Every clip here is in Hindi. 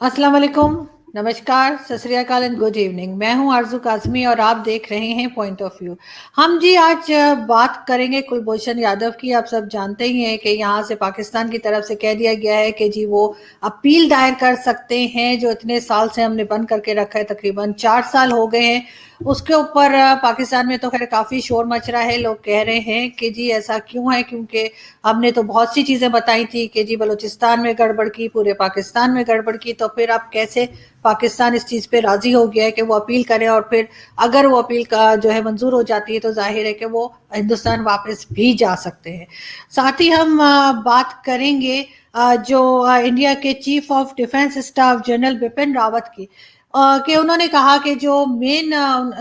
अस्सलाम वालेकुम, नमस्कार, सत श्री अकाल एंड गुड इवनिंग। मैं हूं आरजू काज़मी और आप देख रहे हैं पॉइंट ऑफ व्यू। हम जी आज बात करेंगे कुलभूषण यादव की। आप सब जानते ही हैं कि यहाँ से पाकिस्तान की तरफ से कह दिया गया है कि जी वो अपील दायर कर सकते हैं, जो इतने साल से हमने बंद करके रखा है, तकरीबन 4 साल हो गए हैं। उसके ऊपर पाकिस्तान में तो खैर काफ़ी शोर मच रहा है। लोग कह रहे हैं कि जी ऐसा क्यों है, क्योंकि हमने तो बहुत सी चीज़ें बताई थी कि जी बलूचिस्तान में गड़बड़ की, पूरे पाकिस्तान में गड़बड़ की, तो फिर अब कैसे पाकिस्तान इस चीज़ पे राज़ी हो गया है कि वो अपील करे, और फिर अगर वो अपील का जो है मंजूर हो जाती है तो जाहिर है कि वो हिंदुस्तान वापस भी जा सकते हैं। साथ ही हम बात करेंगे जो इंडिया के chief of defence staff general Bipin Rawat की, कि उन्होंने कहा कि जो मेन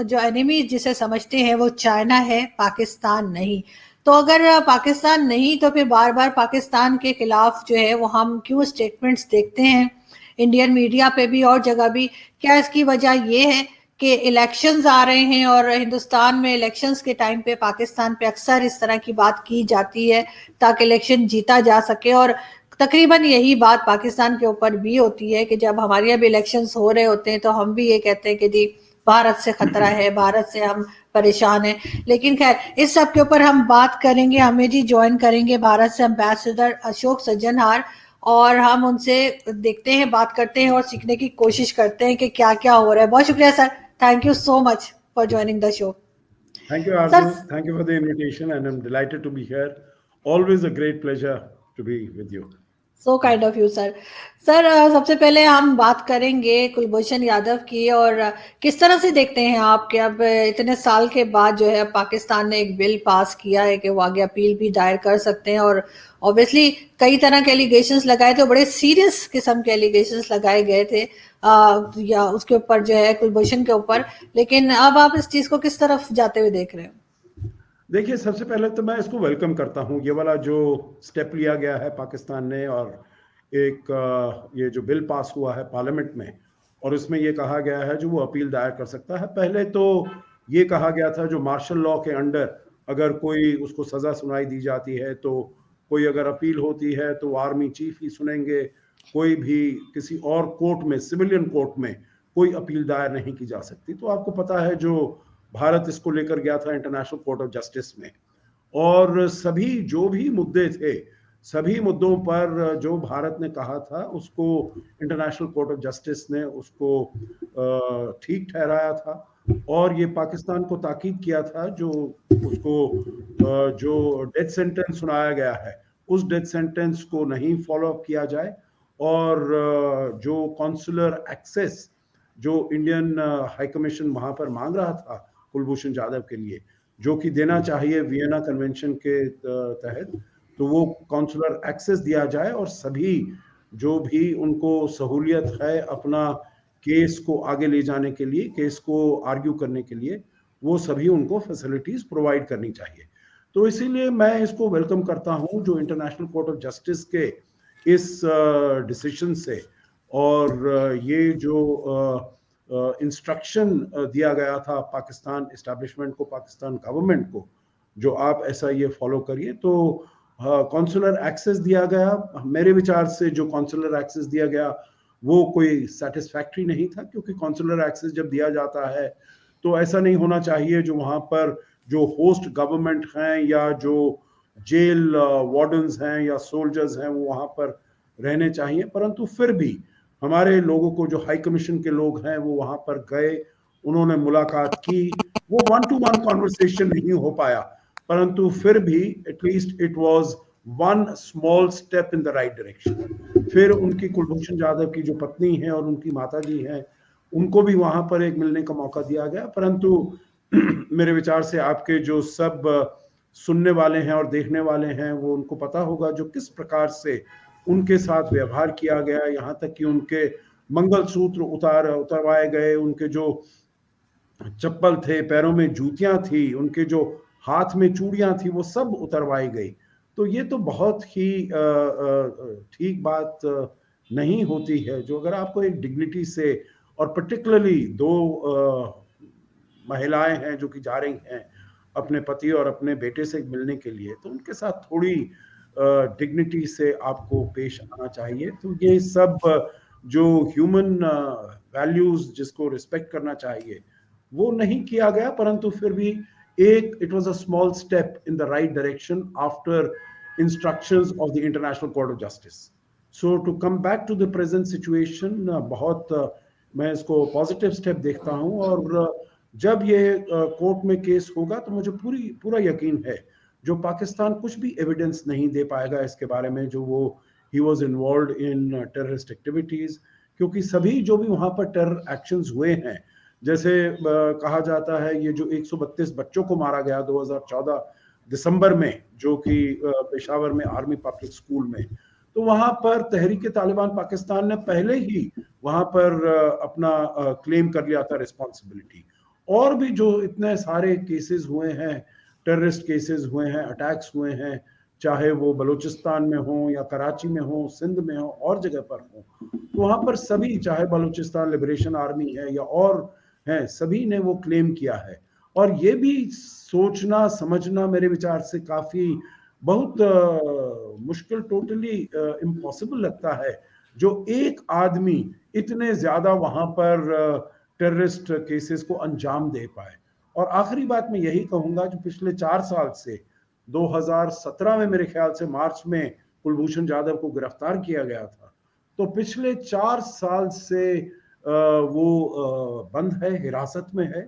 जो एनिमी जिसे समझते हैं वो चाइना है, पाकिस्तान नहीं। तो अगर पाकिस्तान नहीं तो फिर बार बार पाकिस्तान के खिलाफ जो है वो हम क्यों स्टेटमेंट्स देखते हैं इंडियन मीडिया पे भी और जगह भी? क्या इसकी वजह ये है कि इलेक्शंस आ रहे हैं और हिंदुस्तान में इलेक्शंस के टाइम पे पाकिस्तान पे अक्सर इस तरह की बात की जाती है ताकि इलेक्शन जीता जा सके, और तकरीबन यही बात पाकिस्तान के ऊपर भी होती है कि जब हमारे यहाँ भी इलेक्शंस हो रहे होते हैं तो हम भी ये कहते हैं कि जी भारत से खतरा है, भारत से हम परेशान हैं। लेकिन खैर इस सब के ऊपर हम बात करेंगे। हमें जी ज्वाइन करेंगे भारत से एम्बेसडर अशोक सज्जनहार, और हम उनसे देखते हैं, बात करते हैं और सीखने की कोशिश करते हैं कि क्या क्या हो रहा है। बहुत शुक्रिया sir, thank you so much for joining the show. Thank you, sir, Arzu. Thank you for the invitation, and I'm delighted to be here. Always a great pleasure to be with you. So kind of you sir. Sir सबसे पहले हम बात करेंगे कुलभूषण यादव की, और किस तरह से देखते हैं आप कि अब इतने साल के बाद जो है पाकिस्तान ने एक बिल पास किया है कि वो आगे अपील भी दायर कर सकते हैं, और ऑब्वियसली कई तरह के एलिगेशंस लगाए थे, बड़े सीरियस किस्म के एलिगेशंस लगाए गए थे या उसके ऊपर जो है कुलभूषण के ऊपर। लेकिन अब आप इस चीज को किस तरफ जाते हुए देख रहे हो? देखिए, सबसे पहले तो मैं इसको वेलकम करता हूँ, ये वाला जो स्टेप लिया गया है पाकिस्तान ने, और एक ये जो बिल पास हुआ है पार्लियामेंट में, और इसमें ये कहा गया है जो वो अपील दायर कर सकता है। पहले तो ये कहा गया था जो मार्शल लॉ के अंडर अगर कोई उसको सज़ा सुनाई दी जाती है, तो कोई अगर अपील होती है तो आर्मी चीफ ही सुनेंगे, कोई भी किसी और कोर्ट में, सिविलियन कोर्ट में कोई अपील दायर नहीं की जा सकती। तो आपको पता है जो भारत इसको लेकर गया था इंटरनेशनल कोर्ट ऑफ जस्टिस में, और सभी जो भी मुद्दे थे, सभी मुद्दों पर जो भारत ने कहा था उसको इंटरनेशनल कोर्ट ऑफ जस्टिस ने उसको ठीक ठहराया था। और ये पाकिस्तान को ताकीद किया था जो उसको जो डेथ सेंटेंस सुनाया गया है उस डेथ सेंटेंस को नहीं फॉलो अप किया जाए, और जो कॉन्सुलर एक्सेस जो इंडियन हाई कमीशन वहां पर मांग रहा था कुलभूषण जाधव के लिए, जो कि देना चाहिए वियना कन्वेंशन के तहत, तो वो कॉन्सुलर एक्सेस दिया जाए, और सभी जो भी उनको सहूलियत है अपना केस को आगे ले जाने के लिए, केस को आर्ग्यू करने के लिए, वो सभी उनको फैसिलिटीज प्रोवाइड करनी चाहिए। तो इसीलिए मैं इसको वेलकम करता हूं जो इंटरनेशनल कोर्ट ऑफ जस्टिस के इस डिसीजन से, और ये जो इंस्ट्रक्शन दिया गया था पाकिस्तान इस्टेब्लिशमेंट को, पाकिस्तान गवर्नमेंट को, जो आप ऐसा ये फॉलो करिए। तो कॉन्सुलर एक्सेस दिया गया, मेरे विचार से जो कॉन्सुलर एक्सेस दिया गया वो कोई सेटिस्फैक्ट्री नहीं था, क्योंकि कॉन्सुलर एक्सेस जब दिया जाता है तो ऐसा नहीं होना चाहिए जो वहाँ पर जो होस्ट गवर्नमेंट हैं या जो जेल वार्डन्स हैं या सोल्जर्स हैं वो वहाँ पर रहने चाहिए। परंतु फिर भी हमारे लोगों को, जो हाई कमीशन के लोग हैं, वो वहाँ पर गए, उन्होंने मुलाकात की। वो 1-to-1 कॉन्वर्सेशन नहीं हो पाया, परंतु फिर भी at least it was one small step in the right direction. फिर उनकी कुलभूषण जाधव की जो पत्नी है और उनकी माता जी हैं, उनको भी वहां पर एक मिलने का मौका दिया गया। परंतु मेरे विचार से आपके जो सब सुनने वाले हैं और देखने वाले हैं, वो उनको पता होगा जो किस प्रकार से उनके साथ व्यवहार किया गया, यहाँ तक कि उनके मंगलसूत्र उतरवाए गए, उनके जो चप्पल थे, पैरों में जूतियां थी, उनके जो हाथ में चूड़ियां थी, वो सब उतरवाई गई। तो ये तो बहुत ही ठीक बात नहीं होती है, जो अगर आपको एक डिग्निटी से, और पर्टिकुलरली दो महिलाएं हैं जो कि जा रही हैं अपने पति और अपने बेटे से मिलने के लिए, तो उनके साथ थोड़ी डिग्निटी से आपको पेश आना चाहिए। तो ये सब जो ह्यूमन वैल्यूज जिसको रिस्पेक्ट करना चाहिए वो नहीं किया गया, परंतु फिर भी एक it was a small step in the right direction after instructions of the international court of justice. So to come back to the present situation, बहुत मैं इसको पॉजिटिव स्टेप देखता हूं, और जब ये कोर्ट में केस होगा तो मुझे पूरा यकीन है जो पाकिस्तान कुछ भी एविडेंस नहीं दे पाएगा इसके बारे में जो वो he was involved in terrorist activities, क्योंकि सभी जो भी वहां पर टेरर एक्शंस हुए हैं, जैसे कहा जाता है ये जो 132 बच्चों को मारा गया 2014 दिसंबर में, जो कि पेशावर में आर्मी पब्लिक स्कूल में, तो वहां पर तहरीक तालिबान पाकिस्तान ने पहले ही वहां पर अपना क्लेम कर लिया था रिस्पॉन्सिबिलिटी. और भी जो इतने सारे केसेस हुए हैं, टेररिस्ट केसेस हुए हैं, अटैक्स हुए हैं, चाहे वो बलूचिस्तान में हो या कराची में हो, सिंध में हो, और जगह पर हो, तो वहां पर सभी, चाहे बलूचिस्तान लिबरेशन आर्मी है या और हैं, सभी ने वो क्लेम किया है. और ये भी सोचना समझना मेरे विचार से काफी बहुत मुश्किल, टोटली इम्पॉसिबल लगता है जो एक आदमी इतने ज्यादा वहां पर टेररिस्ट केसेस को अंजाम दे पाए. और आखिरी बात मैं यही कहूंगा, जो पिछले 4 साल से 2017 में मेरे ख्याल से मार्च में कुलभूषण जाधव को गिरफ्तार किया गया था, तो पिछले 4 साल से वो बंद है, हिरासत में है,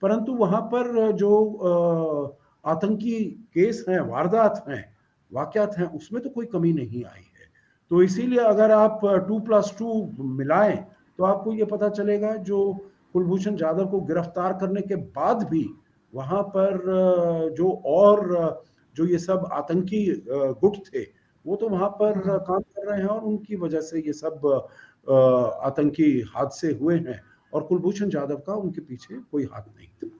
परंतु वहां पर जो आतंकी केस हैं, वारदात हैं, वाकयात हैं, उसमें तो कोई कमी नहीं आई है. तो इसीलिए अगर आप 2+2 मिलाएं तो आपको ये पता चलेगा जो कुलभूषण जाधव को गिरफ्तार करने के बाद भी वहां पर जो और जो ये सब आतंकी गुट थे वो तो वहां पर काम कर रहे हैं, और उनकी वजह से ये सब आतंकी हादसे हुए हैं, और कुलभूषण जाधव का उनके पीछे कोई हाथ नहीं था.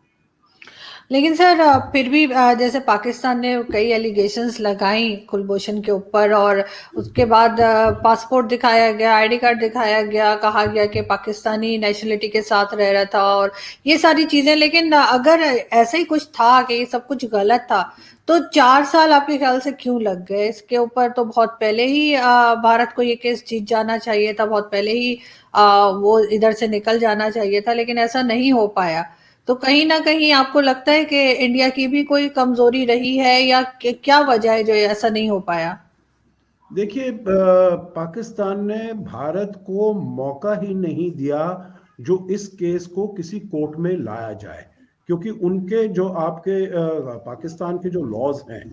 लेकिन सर फिर भी जैसे पाकिस्तान ने कई एलिगेशंस लगाई कुलभूषण के ऊपर, और उसके बाद पासपोर्ट दिखाया गया, आईडी कार्ड दिखाया गया, कहा गया कि पाकिस्तानी नेशनलिटी के साथ रह रहा था और ये सारी चीजें. लेकिन अगर ऐसा ही कुछ था कि ये सब कुछ गलत था, तो 4 साल आपके ख्याल से क्यों लग गए? इसके ऊपर तो बहुत पहले ही भारत को ये केस जीत जाना चाहिए था, बहुत पहले ही वो इधर से निकल जाना चाहिए था, लेकिन ऐसा नहीं हो पाया. तो कहीं ना कहीं आपको लगता है कि इंडिया की भी कोई कमजोरी रही है, या क्या वजह है जो ऐसा नहीं हो पाया? देखिए, पाकिस्तान ने भारत को मौका ही नहीं दिया जो इस केस को किसी कोर्ट में लाया जाए, क्योंकि उनके जो आपके पाकिस्तान के जो लॉज हैं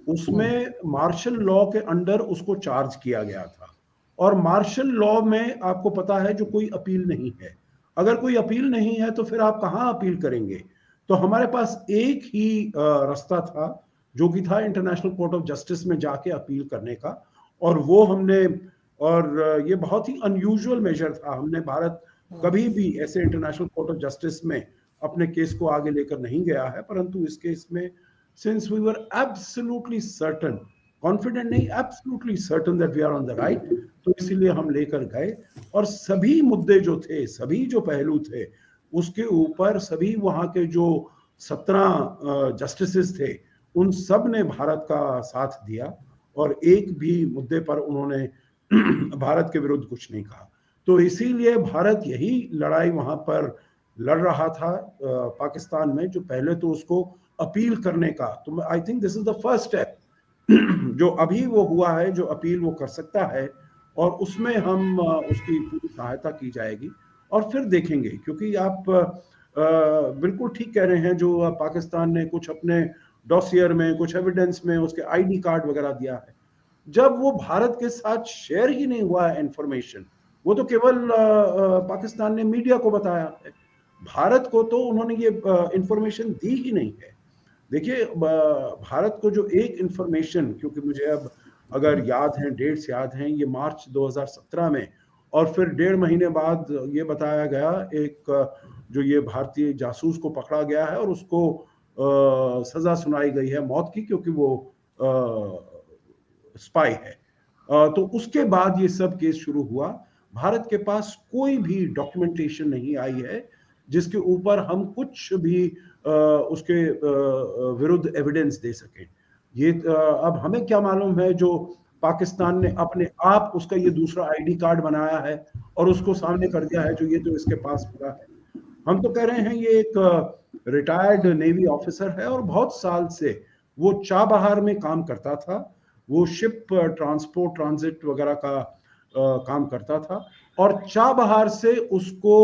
उसमें मार्शल लॉ के अंडर उसको चार्ज किया गया था, और मार्शल लॉ में आपको पता है जो कोई अपील नहीं है. अगर कोई अपील नहीं है तो फिर आप कहाँ अपील करेंगे? तो हमारे पास एक ही रास्ता था, जो कि था इंटरनेशनल कोर्ट ऑफ जस्टिस में जाके अपील करने का, और वो हमने, और ये बहुत ही अनयूजुअल मेजर था. हमने भारत कभी भी ऐसे इंटरनेशनल कोर्ट ऑफ जस्टिस में अपने केस को आगे लेकर नहीं गया है, परंतु इस केस में since we were absolutely certain, confident नहीं, absolutely certain that we are on the right, तो इसीलिए हम लेकर गए. और सभी मुद्दे जो थे, सभी जो पहलू थे, उसके ऊपर सभी वहां के जो 17 जस्टिसेस थे, उन सब ने भारत का साथ दिया, और एक भी मुद्दे पर उन्होंने भारत के विरुद्ध कुछ नहीं कहा. तो इसीलिए भारत यही लड़ाई वहां पर लड़ रहा था पाकिस्तान में, जो पहले तो उसको अपील करने का, तो I think this is the first step जो अभी वो हुआ है, जो अपील वो कर सकता है, और उसमें हम उसकी पूरी सहायता की जाएगी, और फिर देखेंगे. क्योंकि आप बिल्कुल ठीक कह रहे हैं, जो पाकिस्तान ने कुछ अपने डॉसियर में, कुछ एविडेंस में उसके आईडी कार्ड वगैरह दिया है, जब वो भारत के साथ शेयर ही नहीं हुआ है इंफॉर्मेशन, वो तो केवल पाकिस्तान ने मीडिया को बताया है, भारत को तो उन्होंने ये इंफॉर्मेशन दी ही नहीं है. देखिए, भारत को जो एक इंफॉर्मेशन, क्योंकि मुझे अब अगर याद है, डेट्स याद हैं, ये मार्च 2017 में, और फिर 1.5 महीने बाद ये बताया गया, एक जो ये भारतीय जासूस को पकड़ा गया है और उसको सजा सुनाई गई है मौत की, क्योंकि वो स्पाई है. तो उसके बाद ये सब केस शुरू हुआ. भारत के पास कोई भी डॉक्यूमेंटेशन नहीं आई है जिसके ऊपर हम कुछ भी उसके विरुद्ध एविडेंस दे सकें. ये अब हमें क्या मालूम है जो पाकिस्तान ने अपने आप उसका ये दूसरा आईडी कार्ड बनाया है और उसको सामने कर दिया है जो ये जो इसके पास मिला है। हम तो कह रहे हैं ये एक रिटायर्ड नेवी ऑफिसर है और बहुत साल से वो चाबहार में काम करता था। वो शिप ट्रांसपोर्ट ट्रांजिट वगैरह का काम करता था और चाबहार से उसको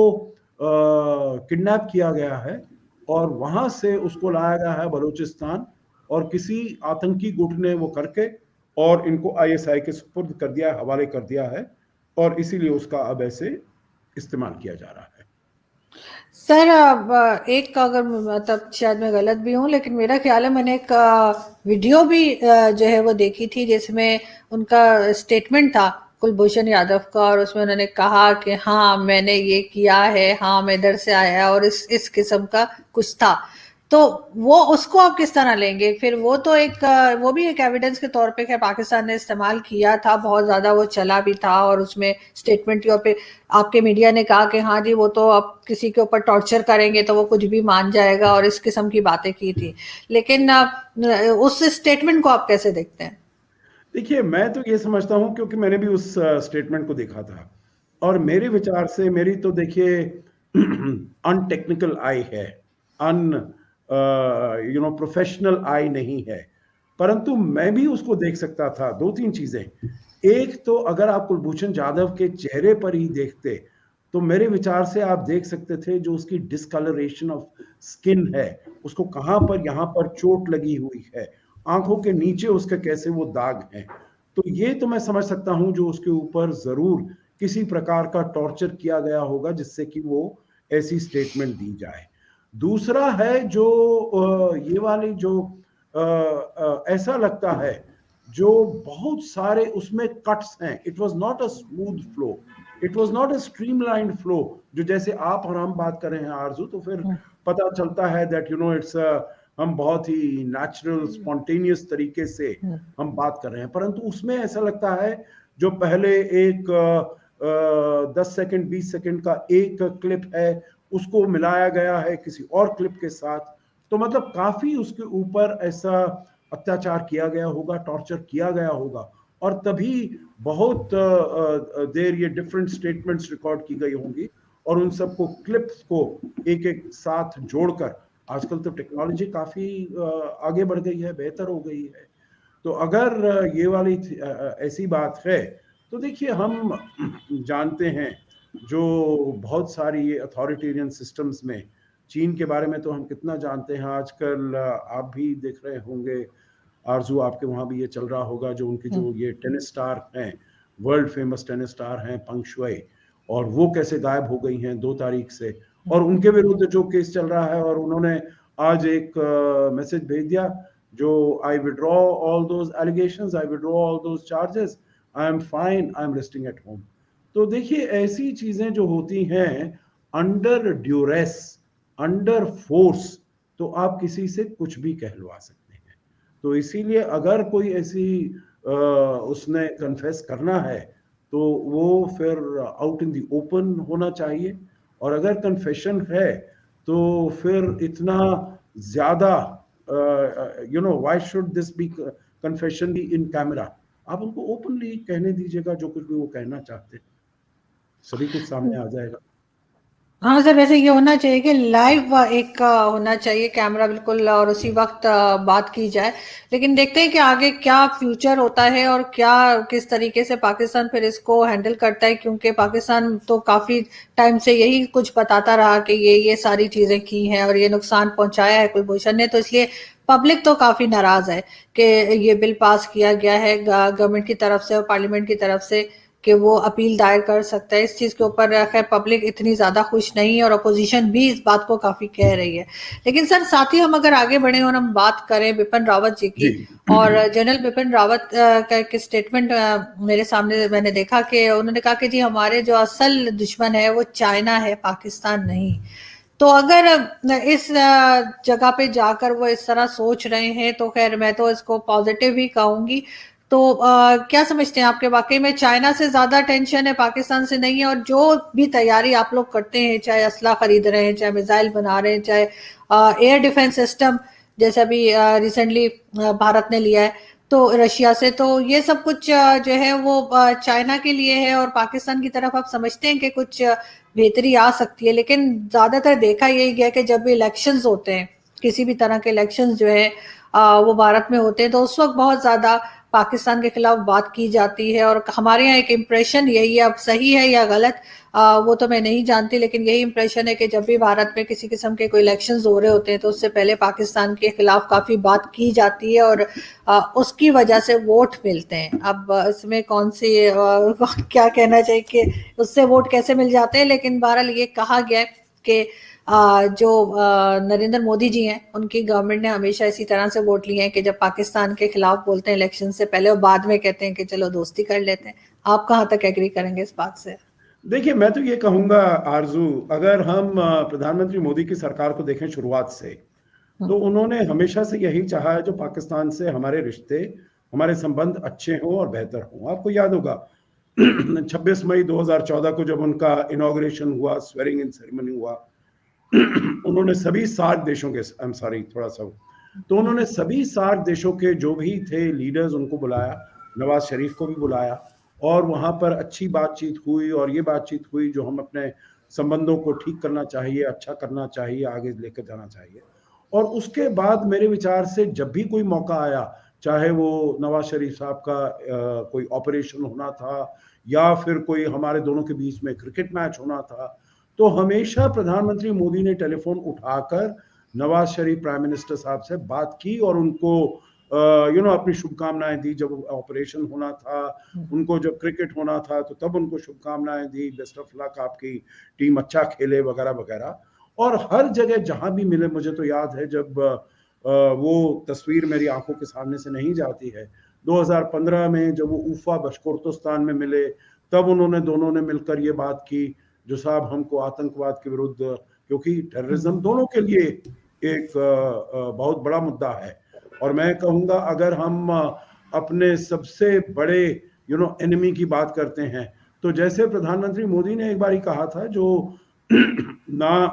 किडनैप किया गया है और वहां से उसको लाया गया है बलूचिस्तान और किसी आतंकी गुट ने वो करके और इनको आईएसआई के सुपुर्द कर दिया, हवाले कर दिया है और इसीलिए उसका अब ऐसे इस्तेमाल किया जा रहा है। सर एक अगर मतलब शायद मैं गलत भी हूँ लेकिन मेरा ख्याल है मैंने एक वीडियो भी जो है वो देखी थी जिसमें उनका स्टेटमेंट था कुलभूषण यादव का और उसमें उन्होंने कहा कि हाँ मैंने ये किया है, हाँ मैं इधर से आया और इस किस्म का कुछ था। तो वो उसको आप किस तरह लेंगे फिर? वो तो एक वो भी एक एविडेंस के तौर पे पाकिस्तान ने इस्तेमाल किया था, बहुत ज्यादा वो चला भी था और उसमें स्टेटमेंट के और पे आपके मीडिया ने कहा कि हाँ जी वो तो आप किसी के ऊपर टॉर्चर करेंगे तो वो कुछ भी मान जाएगा और इस किस्म की बातें की थी। लेकिन उस स्टेटमेंट को आप कैसे देखते हैं? देखिए मैं तो ये समझता हूँ क्योंकि मैंने भी उस स्टेटमेंट को देखा था और मेरे विचार से मेरी तो देखिए अनटेक्निकल आई है, अन प्रोफेशनल आई नहीं है, परंतु मैं भी उसको देख सकता था। दो तीन चीजें, एक तो अगर आप कुलभूषण जाधव के चेहरे पर ही देखते तो मेरे विचार से आप देख सकते थे जो उसकी डिस्कलरेशन ऑफ स्किन है, उसको कहां पर यहाँ पर चोट लगी हुई है, आंखों के नीचे उसके कैसे वो दाग हैं। तो ये तो मैं समझ सकता हूं जो उसके ऊपर जरूर किसी प्रकार का टॉर्चर किया गया होगा जिससे कि वो ऐसी स्टेटमेंट दी जाए। दूसरा है जो ये वाली जो ऐसा लगता है जो बहुत सारे उसमें कट्स हैं, it was not a smooth flow, it was not a streamlined flow. जो जैसे आप और हम बात कर रहे हैं आरजू, तो फिर पता चलता है दैट इट्स हम बहुत ही नेचुरल स्पॉन्टेनियस तरीके से हम बात कर रहे हैं, परंतु उसमें ऐसा लगता है जो पहले एक 10 सेकंड 20 सेकंड का एक क्लिप है उसको मिलाया गया है किसी और क्लिप के साथ। तो मतलब काफी उसके ऊपर ऐसा अत्याचार किया गया होगा, टॉर्चर किया गया होगा और तभी बहुत देर ये डिफरेंट स्टेटमेंट्स रिकॉर्ड की गई होंगी और उन सबको क्लिप्स को एक एक साथ जोड़कर, आजकल तो टेक्नोलॉजी काफी आगे बढ़ गई है, बेहतर हो गई है। तो अगर ये वाली ऐसी बात है तो देखिए हम जानते हैं जो बहुत सारी ये अथॉरिटेरियन सिस्टम्स में, चीन के बारे में तो हम कितना जानते हैं आजकल, आप भी देख रहे होंगे आरजू, आपके वहाँ भी ये चल रहा होगा, जो उनके जो ये टेनिस स्टार हैं, वर्ल्ड फेमस टेनिस स्टार हैं पंग शुई, और वो कैसे गायब हो गई हैं 2 तारीख से, और उनके विरुद्ध जो केस चल रहा है और उन्होंने आज एक मैसेज भेज दिया जो आई withdraw all those allegations, I withdraw all those charges, I am fine, I am resting at home. तो देखिए ऐसी चीजें जो होती हैं अंडर ड्यूरेस, अंडर फोर्स, तो आप किसी से कुछ भी कहलवा सकते हैं। तो इसीलिए अगर कोई ऐसी उसने कन्फेस करना है तो वो फिर आउट इन द ओपन होना चाहिए, और अगर कन्फेशन है तो फिर इतना ज्यादा why should this be confession be in camera, आप उनको ओपनली कहने दीजिएगा जो कुछ भी वो कहना चाहते हैं, सभी कुछ सामने आ जाएगा। हाँ सर, वैसे ये होना चाहिए कि लाइव एक होना चाहिए कैमरा बिल्कुल और उसी वक्त बात की जाए। लेकिन देखते हैं कि आगे क्या फ्यूचर होता है और क्या किस तरीके से पाकिस्तान फिर इसको हैंडल करता है, क्योंकि पाकिस्तान तो काफी टाइम से यही कुछ बताता रहा कि ये सारी चीजें की हैं और ये नुकसान पहुंचाया है कुलभूषण ने, तो इसलिए पब्लिक तो काफी नाराज है कि ये बिल पास किया गया है गवर्नमेंट की तरफ से और पार्लियामेंट की तरफ से कि वो अपील दायर कर सकता है। इस चीज के ऊपर खैर पब्लिक इतनी ज्यादा खुश नहीं है और अपोजिशन भी इस बात को काफी कह रही है। लेकिन सर साथ ही हम अगर आगे बढ़े और हम बात करें बिपिन रावत जी की, और जनरल बिपिन रावत का स्टेटमेंट मेरे सामने मैंने देखा कि उन्होंने कहा कि जी हमारे जो असल दुश्मन है वो चाइना है, पाकिस्तान नहीं। तो अगर इस जगह पे जाकर वो इस तरह सोच रहे हैं तो खैर मैं तो इसको पॉजिटिव ही कहूंगी। तो क्या समझते हैं आपके, वाकई में चाइना से ज्यादा टेंशन है, पाकिस्तान से नहीं है? और जो भी तैयारी आप लोग करते हैं, चाहे असला खरीद रहे हैं, चाहे मिसाइल बना रहे हैं, चाहे एयर डिफेंस सिस्टम जैसे अभी रिसेंटली भारत ने लिया है, तो रशिया से, तो ये सब कुछ जो है वो चाइना के लिए है, और पाकिस्तान की तरफ आप समझते हैं कि कुछ बेहतरी आ सकती है। लेकिन ज्यादातर देखा यही गया कि जब भी इलेक्शंस होते हैं, किसी भी तरह के इलेक्शंस जो है वो भारत में होते हैं, तो उस वक्त बहुत ज्यादा पाकिस्तान के खिलाफ बात की जाती है। और हमारे यहाँ एक इम्प्रेशन यही है, अब सही है या गलत वो तो मैं नहीं जानती, लेकिन यही इम्प्रेशन है कि जब भी भारत में किसी किस्म के कोई इलेक्शंस हो रहे होते हैं तो उससे पहले पाकिस्तान के खिलाफ काफी बात की जाती है, और उसकी वजह से वोट मिलते हैं। अब इसमें कौन सी क्या कहना चाहिए कि उससे वोट कैसे मिल जाते हैं, लेकिन बहरहाल ये कहा गया है कि जो नरेंद्र मोदी जी हैं, उनकी गवर्नमेंट ने हमेशा इसी तरह से वोट लिए हैं कि जब पाकिस्तान के खिलाफ बोलते हैं इलेक्शन से पहले, और बाद में कहते हैं कि चलो दोस्ती कर लेते हैं। आप कहाँ तक एग्री करेंगे इस बात से? देखिए, मैं तो ये कहूंगा आरजू, अगर हम प्रधानमंत्री मोदी की सरकार को देखें शुरुआत से, तो उन्होंने हमेशा से यही चाहा है जो पाकिस्तान से हमारे रिश्ते, हमारे संबंध अच्छे हों और बेहतर हों। आपको याद होगा 26 मई 2014 को जब उनका इनॉग्रेशन हुआ, स्वेरिंग इन सेरेमनी हुआ, उन्होंने सभी सार्क देशों के, आई एम सॉरी थोड़ा सा, तो उन्होंने सभी सार्क देशों के जो भी थे लीडर्स उनको बुलाया, नवाज शरीफ को भी बुलाया, और वहां पर अच्छी बातचीत हुई, और ये बातचीत हुई जो हम अपने संबंधों को ठीक करना चाहिए, अच्छा करना चाहिए, आगे लेकर जाना चाहिए। और उसके बाद मेरे विचार से जब भी कोई मौका आया, चाहे वो नवाज शरीफ साहब का कोई ऑपरेशन होना था, या फिर कोई हमारे दोनों के बीच में क्रिकेट मैच होना था, तो हमेशा प्रधानमंत्री मोदी ने टेलीफोन उठाकर नवाज शरीफ प्राइम मिनिस्टर साहब से बात की, और उनको अपनी शुभकामनाएं दी। जब ऑपरेशन होना था, उनको जब क्रिकेट होना था, तो तब उनको शुभकामनाएं दी, बेस्ट ऑफ लक, आपकी टीम अच्छा खेले, वगैरह वगैरह। और हर जगह जहां भी मिले, मुझे तो याद है जब वो तस्वीर मेरी आंखों के सामने से नहीं जाती है, 2015 में जब वो उफा बशकोर्तोस्तान में मिले, तब उन्होंने दोनों ने मिलकर ये बात की जो साहब हमको आतंकवाद के विरुद्ध, क्योंकि टेररिज्म दोनों के लिए एक बहुत बड़ा मुद्दा है। और मैं कहूंगा अगर हम अपने सबसे बड़े एनिमी की बात करते हैं, तो जैसे प्रधानमंत्री मोदी ने एक बार ही कहा था, जो ना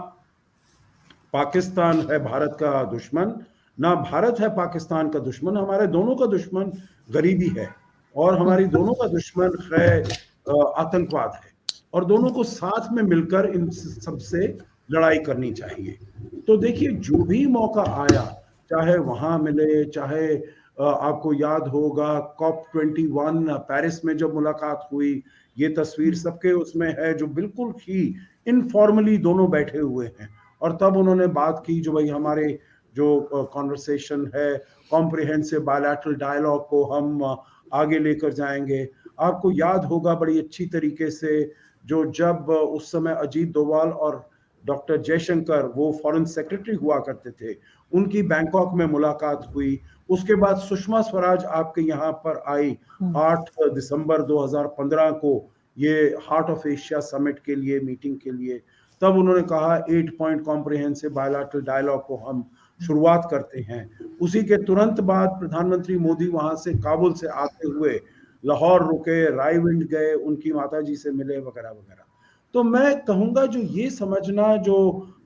पाकिस्तान है भारत का दुश्मन, ना भारत है पाकिस्तान का दुश्मन, हमारे दोनों का दुश्मन गरीबी है, और हमारी दोनों का दुश्मन है आतंकवाद है, और दोनों को साथ में मिलकर इन सबसे लड़ाई करनी चाहिए। तो देखिए, जो भी मौका आया, चाहे वहां मिले, चाहे आपको याद होगा COP21 पेरिस में जब मुलाकात हुई, ये तस्वीर सबके उसमें है, जो बिल्कुल ही इनफॉर्मली दोनों बैठे हुए हैं, और तब उन्होंने बात की जो भाई हमारे जो कॉन्वर्सेशन है, कॉम्प्रिहेंसिव बायलैटरल डायलॉग को हम आगे लेकर जाएंगे। आपको याद होगा बड़ी अच्छी तरीके से, जो जब उस समय अजीत डोभाल और डॉक्टर जयशंकर, वो फॉरेन सेक्रेटरी हुआ करते थे, उनकी बैंकॉक में मुलाकात हुई। उसके बाद सुषमा स्वराज आपके यहाँ पर आई 8 दिसंबर 2015 को, ये हार्ट ऑफ एशिया समिट के लिए, मीटिंग के लिए। तब उन्होंने कहा 8 पॉइंट कॉम्प्रिहेंसिव बायलैटरल डायलॉग को हम शुरुआत करते हैं। उसी के तुरंत बाद प्रधानमंत्री मोदी वहां से, काबुल से आते हुए लाहौर रुके, रायविंड गए, उनकी माता जी से मिले, वगैरह वगैरह। तो मैं कहूंगा जो ये समझना, जो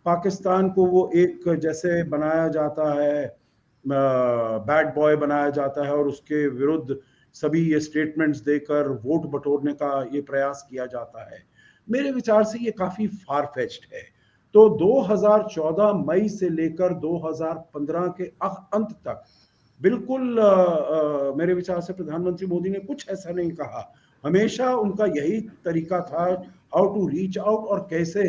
पाकिस्तान को वो एक जैसे बनाया जाता है, बैड बॉय बनाया जाता है, और उसके विरुद्ध सभी ये स्टेटमेंट्स देकर वोट बटोरने का ये प्रयास किया जाता है, मेरे विचार से ये काफी फार फेच्ड है। तो 2014 मई से लेकर 2015 के अंत तक बिल्कुल मेरे विचार से प्रधानमंत्री मोदी ने कुछ ऐसा नहीं कहा। हमेशा उनका यही तरीका था, हाउ टू रीच आउट, और कैसे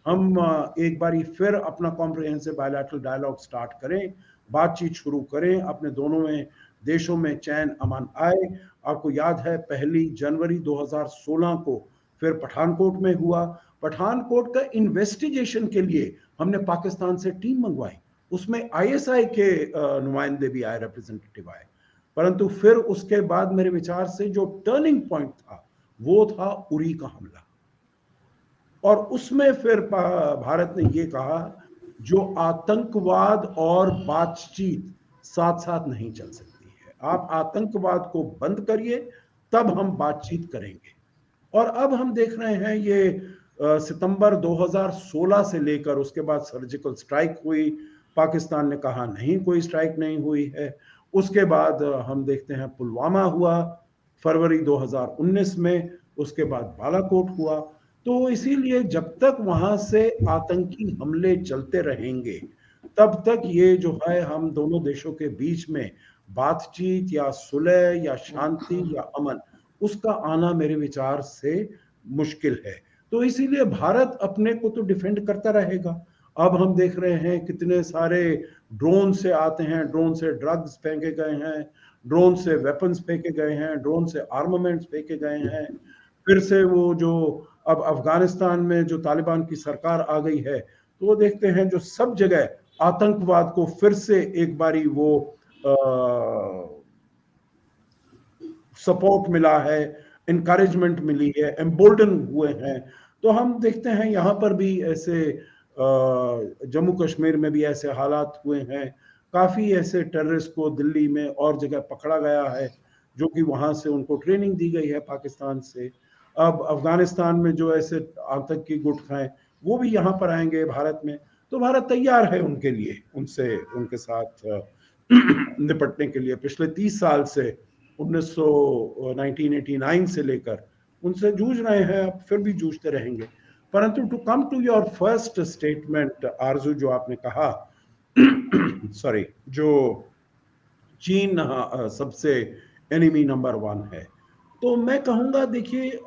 हम एक बारी फिर अपना कॉम्प्रिहेंसिव बायलैटरल डायलॉग स्टार्ट करें, बातचीत शुरू करें, अपने दोनों में देशों में चैन अमन आए। आपको याद है 1 जनवरी 2016 को फिर पठानकोट में हुआ। पठानकोट का इन्वेस्टिगेशन के लिए हमने पाकिस्तान से टीम मंगवाई, उसमें ISI के नुमाइंदे भी आए, रिप्रेजेंटेटिव आए। परंतु फिर उसके बाद मेरे विचार से जो टर्निंग पॉइंट था, वो था उरी का हमला, और उसमें फिर भारत ने ये कहा जो आतंकवाद और बातचीत साथ साथ नहीं चल सकती है, आप आतंकवाद को बंद करिए, तब हम बातचीत करेंगे। और अब हम देख रहे हैं ये सितंबर 2016 से लेकर, उसके बाद सर्जिकल स्ट्राइक हुई, पाकिस्तान ने कहा नहीं कोई स्ट्राइक नहीं हुई है, उसके बाद हम देखते हैं पुलवामा हुआ फरवरी 2019 में, उसके बाद बालाकोट हुआ। तो इसीलिए जब तक वहां से आतंकी हमले चलते रहेंगे तब तक ये जो है हम दोनों देशों के बीच में बातचीत या सुलह या शांति या अमन, उसका आना मेरे विचार से मुश्किल है। तो इसीलिए भारत अपने को तो डिफेंड करता रहेगा। अब हम देख रहे हैं कितने सारे ड्रोन से आते हैं, ड्रोन से ड्रग्स फेंके गए हैं, ड्रोन से वेपन्स फेंके गए हैं, ड्रोन से आर्मामेंट्स फेंके गए हैं। फिर से वो जो अब अफगानिस्तान में जो तालिबान की सरकार आ गई है, तो वो देखते हैं जो सब जगह आतंकवाद को फिर से एक बारी वो सपोर्ट मिला है, इनकरेजमेंट मिली है, एम्बोल्डन हुए हैं। तो हम देखते हैं यहाँ पर भी ऐसे जम्मू कश्मीर में भी ऐसे हालात हुए हैं। काफ़ी ऐसे टेररिस्ट को दिल्ली में और जगह पकड़ा गया है, जो कि वहाँ से उनको ट्रेनिंग दी गई है पाकिस्तान से। अब अफगानिस्तान में जो ऐसे आतंकी गुट हैं, वो भी यहाँ पर आएंगे भारत में। तो भारत तैयार है उनके लिए, उनके साथ निपटने के लिए। पिछले 30 साल से 1989 से लेकर उनसे जूझ रहे हैं, अब फिर भी जूझते रहेंगे। परंतु to come to your first statement Arzoo, जो आपने कहा सॉरी, जो चीन सबसे एनिमी नंबर 1 है, तो मैं कहूंगा देखिए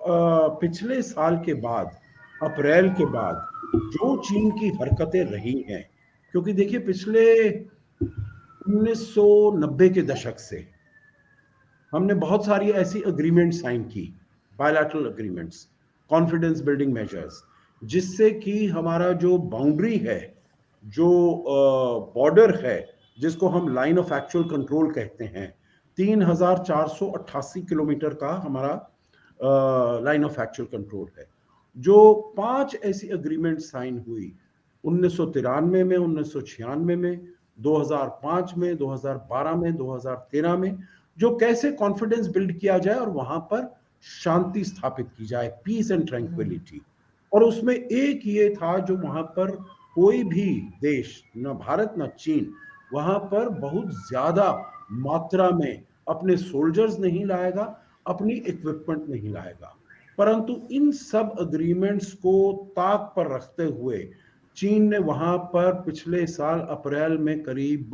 पिछले साल के बाद, अप्रैल के बाद जो चीन की हरकतें रही हैं, क्योंकि देखिए पिछले 1990 के दशक से हमने बहुत सारी ऐसी अग्रीमेंट साइन की, bilateral agreements, confidence building measures, जिससे कि हमारा जो बाउंड्री है, जो बॉर्डर है, जिसको हम लाइन ऑफ एक्चुअल कंट्रोल कहते हैं, 3488 किलोमीटर का हमारा लाइन ऑफ एक्चुअल कंट्रोल है। जो 5 ऐसी अग्रीमेंट साइन हुई 1993 में, 1996 में, 2005 में, 2012 में, 2013 में, जो कैसे कॉन्फिडेंस बिल्ड किया जाए और वहां पर शांति स्थापित की जाए, पीस एंड ट्रैंक्विलिटी। और उसमें एक ये था जो वहां पर कोई भी देश, न भारत न चीन, वहां पर बहुत ज्यादा मात्रा में अपने सोल्जर्स नहीं लाएगा, अपनी इक्विपमेंट नहीं लाएगा। परंतु इन सब अग्रीमेंट्स को ताक पर रखते हुए चीन ने वहां पर पिछले साल अप्रैल में करीब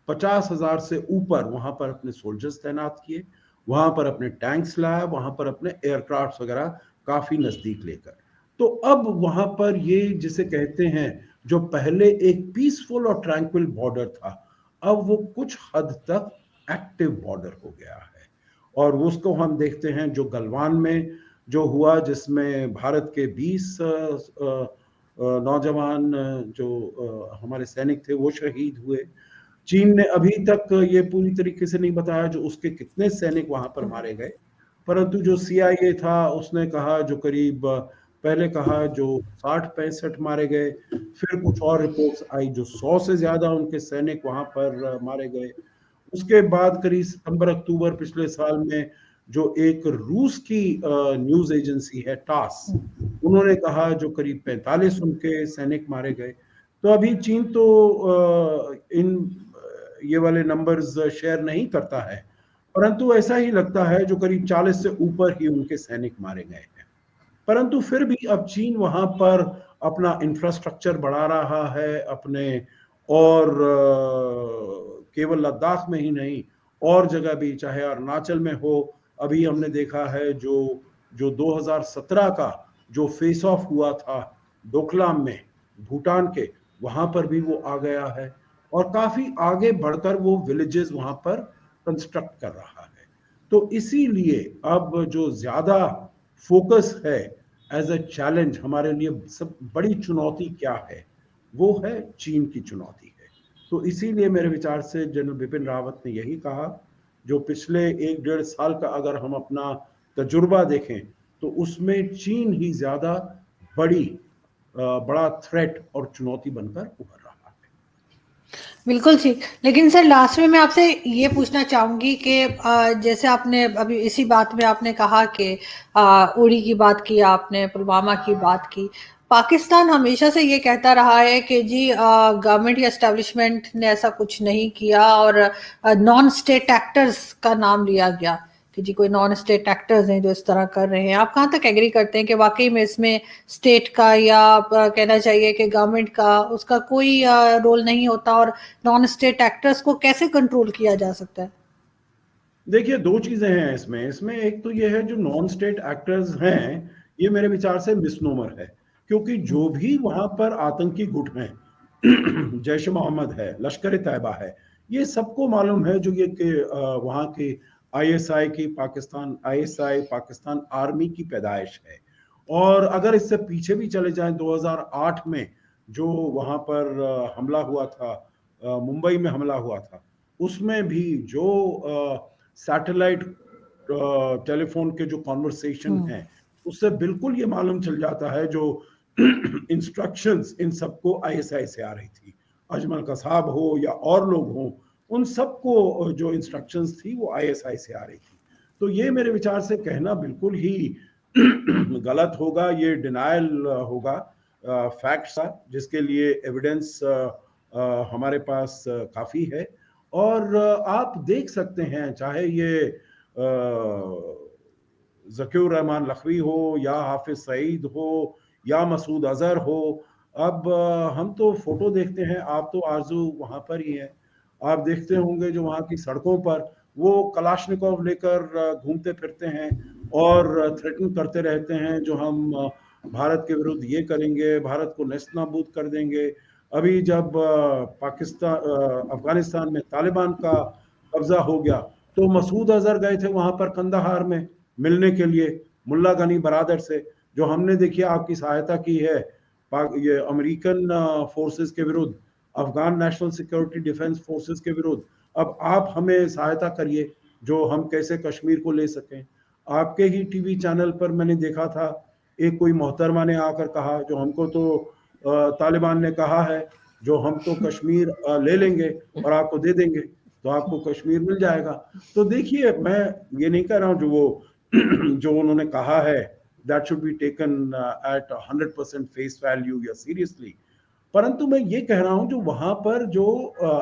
50,000 से ऊपर वहां पर अपने सोल्जर्स तैनात किए, वहां पर अपने टैंक्स लाया, वहां पर अपने एयरक्राफ्ट वगैरह काफी नजदीक लेकर। तो अब वहां पर ये जिसे कहते हैं, जो पहले एक पीसफुल और ट्रैंक्विल बॉर्डर था, अब वो कुछ हद तक एक्टिव बॉर्डर हो गया है। और उसको हम देखते हैं जो गलवान में जो हुआ, जिसमें भारत के 20 नौजवान जो हमारे सैनिक थे वो शहीद हुए। चीन ने अभी तक ये पूरी तरीके से नहीं बताया जो उसके कितने सैनिक वहां पर मारे गए, परंतु जो CIA था उसने कहा जो करीब, पहले कहा जो 60-65 मारे गए, फिर कुछ और रिपोर्ट्स आई जो 100 से ज्यादा उनके सैनिक वहां पर मारे गए। उसके बाद करीब सितंबर-अक्टूबर पिछले साल में जो एक रूस की न्यूज एजेंसी है टास, उन्होंने कहा जो करीब 45 उनके सैनिक मारे गए। तो अभी चीन तो इन ये वाले नंबर्स शेयर नहीं करता है, परंतु ऐसा ही लगता है जो करीब 40 से ऊपर ही उनके सैनिक मारे गए हैं। परंतु फिर भी अब चीन वहां पर अपना इंफ्रास्ट्रक्चर बढ़ा रहा है अपने, और केवल लद्दाख में ही नहीं और जगह भी, चाहे अरुणाचल में हो। अभी हमने देखा है जो 2017 का जो फेस ऑफ हुआ था डोकलाम में भूटान के, वहां पर भी वो आ गया है और काफी आगे बढ़कर वो विलेजेस वहां पर कंस्ट्रक्ट कर रहा है। तो इसीलिए अब जो ज्यादा फोकस है एज अ चैलेंज हमारे लिए, सब बड़ी चुनौती क्या है, वो है चीन की चुनौती है। तो इसीलिए मेरे विचार से जनरल बिपिन रावत ने यही कहा, जो पिछले 1-1.5 साल का अगर हम अपना तजुर्बा देखें तो उसमें चीन ही ज्यादा बड़ा थ्रेट और चुनौती बनकर उभर रहा है। बिल्कुल ठीक। लेकिन सर लास्ट में मैं आपसे ये पूछना चाहूंगी कि जैसे आपने अभी इसी बात में आपने कहा कि उड़ी की बात की, आपने पुलवामा की बात की, पाकिस्तान हमेशा से ये कहता रहा है कि जी गवर्नमेंट या एस्टेब्लिशमेंट ने ऐसा कुछ नहीं किया, और नॉन स्टेट एक्टर्स का नाम लिया गया कि जी कोई नॉन स्टेट एक्टर्स हैं जो इस तरह कर रहे हैं। आप कहाँ तक एग्री करते हैं कि वाकई में इसमें स्टेट का या कहना चाहिए कि गवर्नमेंट का उसका कोई रोल नहीं होता, और नॉन स्टेट एक्टर्स को कैसे कंट्रोल किया जा सकता है? देखिए, दो चीजें हैं इसमें एक तो ये है जो नॉन स्टेट एक्टर्स हैं, ये मेरे विचार से मिसनोमर है, क्योंकि जो भी वहां पर आतंकी गुट हैं जैश मोहम्मद है, लश्कर तैयबा है, ये सबको मालूम है जो ये कि वहाँ की आईएसआई पाकिस्तान आर्मी की पैदाइश है। और अगर इससे पीछे भी चले जाएं, 2008 में जो वहां पर हमला हुआ था, मुंबई में हमला हुआ था, उसमें भी जो सैटेलाइट टेलीफोन के जो कॉन्वर्सेशन है, उससे बिल्कुल ये मालूम चल जाता है जो इंस्ट्रक्शंस इन सबको आईएसआई से आ रही थी। अजमल कसाब हो या और लोग हों, उन सबको जो इंस्ट्रक्शंस थी वो आईएसआई से आ रही थी। तो ये मेरे विचार से कहना बिल्कुल ही गलत होगा, ये डिनायल होगा फैक्ट्स का, जिसके लिए एविडेंस हमारे पास काफ़ी है। और आप देख सकते हैं, चाहे ये ज़कीउर रहमान लखवी हो या हाफिज सईद हो या मसूद अजहर हो, अब हम तो फोटो देखते हैं, आप तो आरजू वहाँ पर ही है, आप देखते होंगे जो वहाँ की सड़कों पर वो कलाशनिकोव लेकर घूमते फिरते हैं और थ्रेटन करते रहते हैं जो हम भारत के विरुद्ध ये करेंगे, भारत को नेस्तनाबूद कर देंगे। अभी जब अफगानिस्तान में तालिबान का कब्जा हो गया तो मसूद अजहर गए थे वहां पर कंदाहार में मिलने के लिए मुल्ला गनी बरादर से, जो हमने देखिए आपकी सहायता की है ये अमेरिकन फोर्सेस के विरुद्ध, Afghan national security defence forces के विरुद्ध। अब आप हमें सहायता करिए जो हम कैसे कश्मीर को ले सकें। आपके ही टीवी चैनल पर मैंने देखा था, एक कोई मोहतरमा ने आकर कहा जो हमको तो तालिबान ने कहा है जो हम तो कश्मीर ले लेंगे और आपको दे देंगे, तो आपको कश्मीर मिल जाएगा। तो देखिए, मैं ये नहीं कह रहा हूँ जो वो जो उन्होंने कहा है that should be taken at 100% face value या सीरियसली, परंतु मैं ये कह रहा हूँ जो वहां पर जो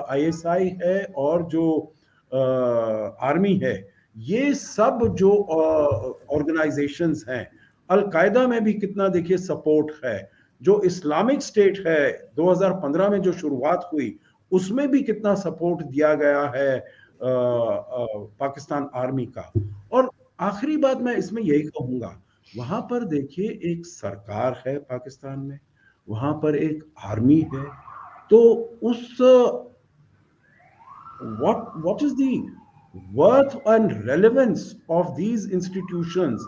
आईएसआई है और जो आर्मी है, ये सब जो ऑर्गेनाइजेशंस हैं, अल-कायदा में भी कितना देखिए सपोर्ट है, जो इस्लामिक स्टेट है 2015 में जो शुरुआत हुई उसमें भी कितना सपोर्ट दिया गया है पाकिस्तान आर्मी का। और आखिरी बात मैं इसमें यही कहूंगा, वहां पर देखिए एक सरकार है पाकिस्तान में, वहां पर एक आर्मी है, तो उस what is the worth and relevance of these institutions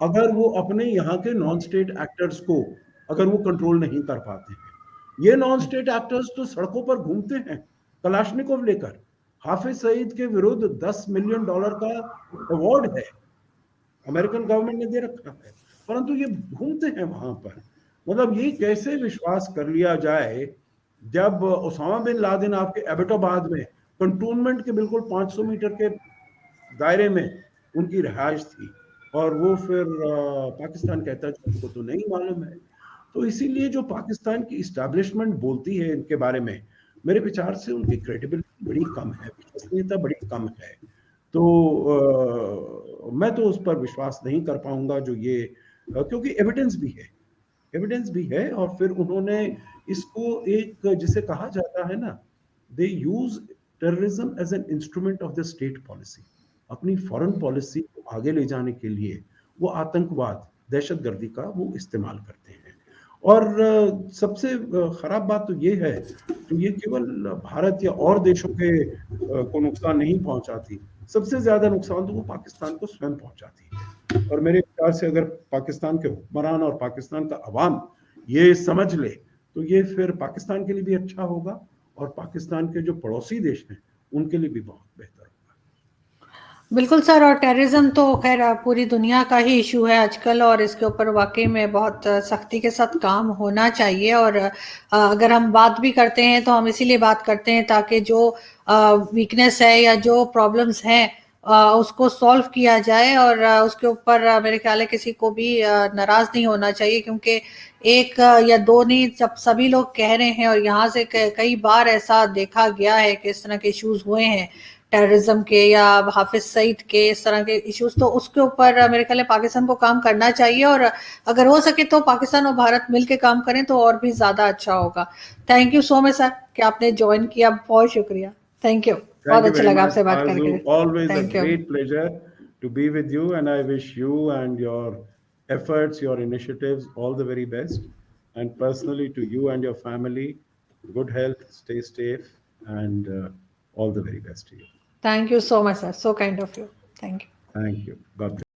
अगर वो अपने यहाँ के नॉन स्टेट एक्टर्स को अगर वो कंट्रोल नहीं कर पाते हैं। ये नॉन स्टेट एक्टर्स तो सड़कों पर घूमते हैं कलाशनिकोव लेकर। हाफिज सईद के विरुद्ध $10 मिलियन का अवार्ड है, अमेरिकन गवर्नमेंट ने दे रखा है, परंतु ये घूमते हैं वहां पर। मतलब ये कैसे विश्वास कर लिया जाए जब ओसामा बिन लादेन आपके एबटाबाद में कंटोनमेंट के बिल्कुल 500 मीटर के दायरे में उनकी रिहाइश थी, और वो फिर पाकिस्तान कहता है उनको तो नहीं मालूम है। तो इसीलिए जो पाकिस्तान की इस्टेब्लिशमेंट बोलती है इनके बारे में, मेरे विचार से उनकी क्रेडिबिलिटी बड़ी कम है, विश्वसनीयता बड़ी कम है। तो मैं तो उस पर विश्वास नहीं कर पाऊंगा जो ये क्योंकि एविडेंस भी है और फिर उन्होंने इसको एक जिसे कहा जाता है ना, they use terrorism as an instrument of the state policy, अपनी फॉरेन पॉलिसी को आगे ले जाने के लिए वो आतंकवाद दहशतगर्दी का वो इस्तेमाल करते हैं। और सबसे खराब बात तो ये है कि ये केवल भारत या और देशों के को नुकसान नहीं पहुंचाती, सबसे ज्यादा नुकसान तो वो पाकिस्तान को स्वयं पहुंचाती है। और मेरे ख्याल से अगर पाकिस्तान के हुक्मरान और पाकिस्तान का अवाम ये समझ ले तो ये फिर पाकिस्तान के लिए भी अच्छा होगा और पाकिस्तान के जो पड़ोसी देश हैं उनके लिए भी बहुत बेहतर होगा। बिल्कुल सर, और टेररिज्म तो खैर पूरी दुनिया का ही इशू है आजकल, और इसके ऊपर वाकई में बहुत सख्ती के साथ काम होना चाहिए। और अगर हम बात भी करते हैं तो हम इसीलिए बात करते हैं ताकि जो वीकनेस है या जो प्रॉब्लम्स हैं उसको सॉल्व किया जाए और उसके ऊपर मेरे ख्याल है किसी को भी नाराज नहीं होना चाहिए, क्योंकि एक या दो नहीं, जब सभी लोग कह रहे हैं और यहाँ से कई बार ऐसा देखा गया है कि इस तरह के इश्यूज हुए हैं टेररिज्म के या हाफिज सईद के, इस तरह के इश्यूज, तो उसके ऊपर मेरे ख्याल है पाकिस्तान को काम करना चाहिए, और अगर हो सके तो पाकिस्तान और भारत मिलकर काम करें तो और भी ज्यादा अच्छा होगा। Thank you so much sir कि आपने ज्वाइन किया, बहुत शुक्रिया। थैंक यू, बहुत Thank you अच्छा very लगा much, आपसे बात करके। Arzu. Always a thank you. great pleasure to be with you, and I wish you and your efforts, your initiatives, all the very best. And personally, to you and your family, good health, stay safe, and all the very best to you. Thank you so much sir, so kind of you. Thank you. Thank you. God bless.